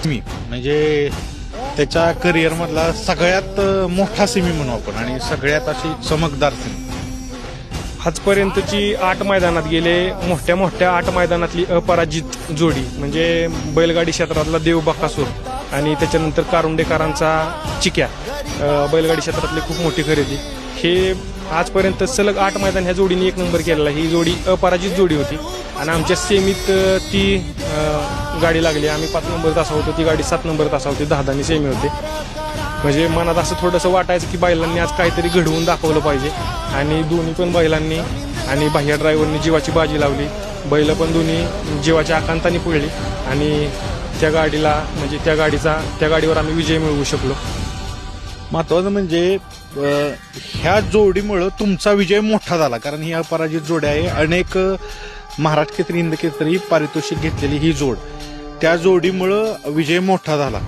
मी म्हणजे त्याच्या करिअर मधला सगळ्यात मोठा सेमी म्हणू आपण आणि सगळ्यात अशी चमकदार सेमी. आजपर्यंतची 8 मैदानात गेले, मोठ्या 8 मैदानातली अपराजित जोडी म्हणजे बैलगाडी क्षेत्रातला देव बकासूर आणि त्याच्यानंतर कारुंडेकरांचा चिक्या. बैलगाडी क्षेत्रातली खूप मोठी खरेदी. हे आजपर्यंत सलग 8 मैदान ह्या जोडीने 1 नंबर केलेला. ही जोडी अपराजित जोडी होती आणि आमच्या सेमीत ती गाडी लागली. आम्ही 5 नंबर तासा होतो, ती गाडी 7 नंबर तासा होती. 10-10 सेमी होते. म्हणजे मनात असं थोडंसं वाटायचं की बैलांनी आज काहीतरी घडवून दाखवलं पाहिजे आणि दोन्ही पण बैलांनी आणि बाह्य ड्रायव्हरनी जीवाची बाजी लावली. बैल पण दोन्ही जीवाच्या आकांताने पळली आणि त्या गाडीला म्हणजे त्या गाडीवर आम्ही विजय मिळवू शकलो. महत्वाचं म्हणजे ह्या जोडीमुळं तुमचा विजय मोठा झाला, कारण ही अपराजित जोडी आहे. अनेक महाराष्ट्र केसरी, हिंद केसरी पारितोषिक घेतलेली ही जोड, त्या जोडीमुळं विजय मोठा झाला.